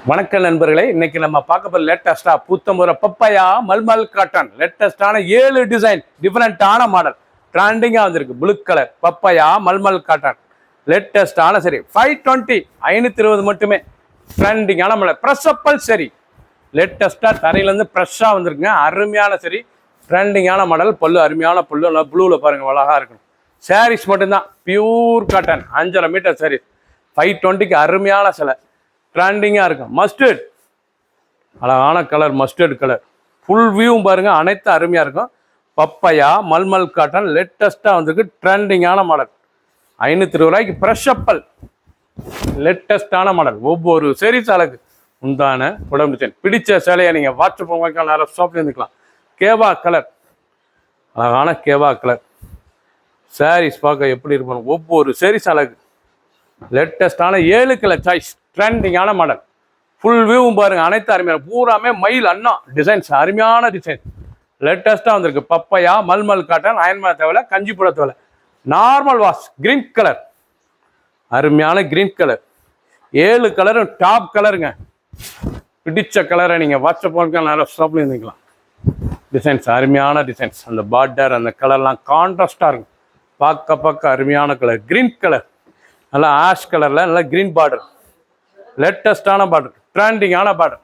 வணக்கம் நண்பர்களே, இன்னைக்கு நம்ம பார்க்க போகிற லேட்டஸ்டா புத்தமுறை பப்பாயா மல்மல் காட்டன் லேட்டஸ்டான 7 டிசைன் டிஃப்ரெண்டான மாடல் ட்ரெண்டிங்காக வந்திருக்கு. Blue colour papaya malmal cotton லேட்டஸ்டான சரி 520 520 மட்டுமே. ட்ரெண்டிங்கான மாடல் ப்ரெஸ்ஸப்பல் சரி லேட்டஸ்டாக தரையிலேருந்து ஃப்ரெஷ்ஷாக வந்திருக்குங்க. அருமையான சரி ட்ரெண்டிங்கான மாடல். பல்லு அருமையான பல்லு, நல்லா ப்ளூவில் பாருங்கள், அழகாக இருக்கணும். சாரீஸ் மட்டும்தான் பியூர் காட்டன் 5.5 மீட்டர் சாரி 520க்கு அருமையான சிலை ட்ரெண்டிங்காக இருக்கும். மஸ்டர்ட் அழகான கலர், மஸ்டர்ட் கலர் ஃபுல் வியூவும் பாருங்கள், அனைத்து அருமையாக இருக்கும். பப்பையா மல்மல் காட்டன் லேட்டஸ்ட்டாக வந்திருக்கு. ட்ரெண்டிங்கான மாடல் 520 ரூபாய்க்கு ப்ரெஷ்ஷப்பல் லேட்டஸ்டான மாடல். ஒவ்வொரு சீரீஸ் அழகு உண்டான உடம்பு டிசைன். பிடிச்ச சேலையை நீங்கள் வாட்ஸ்அப் வாங்கிக்கலாம், நிறைய ஷாப்ல இருந்துக்கலாம். கேவா கலர் அழகான கேவா கலர் சாரீஸ் பார்க்க எப்படி இருக்கும். ஒவ்வொரு சீரீஸ் அழகு லேட்டஸ்டான 7 கலர் சாய்ஸ் ட்ரெண்டிங்கான மாடல். ஃபுல் வியூவும் பாருங்கள், அனைத்து அருமையான பூராமே மயில் அண்ணா டிசைன்ஸ், அருமையான டிசைன் லேட்டஸ்ட்டாக வந்திருக்கு. பப்பையா மல்மல் காட்டன் அயன்மேல தேவை, கஞ்சிப்புட தேவை. நார்மல் வாஷ் கிரீன் கலர், அருமையான கிரீன் கலர். 7 கலரும் டாப் கலருங்க. பிடிச்ச கலரை நீங்கள் வாட்ஸ்அப் பண்ணிக்கலாம், நிறைய ஷாப்ல இருந்துக்கலாம். டிசைன்ஸ் அருமையான டிசைன்ஸ். அந்த பார்டர் அந்த கலர்லாம் கான்ட்ராஸ்டாக இருக்கும். பார்க்க அருமையான கலர். கிரீன் கலர் நல்லா ஆஷ் கலரில் நல்லா கிரீன் பார்டர் லேட்டஸ்டான பார்டர் ட்ரெண்டிங்கான பார்டர்.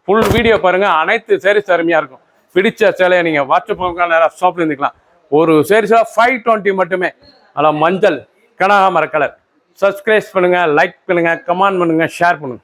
ஃபுல் வீடியோ பாருங்கள், அனைத்து சேரீஸ் அருமையாக இருக்கும். பிடிச்ச சேலையை நீங்கள் வாட்ஸ்அப் நேராக ஷாப்பில் இருந்துக்கலாம். ஒரு சேரீஸாக 520 மட்டுமே. அதில் மஞ்சள் கனகாமர கலர். சப்ஸ்கிரைப் பண்ணுங்கள், லைக் பண்ணுங்கள், கமெண்ட் பண்ணுங்கள், ஷேர் பண்ணுங்கள்.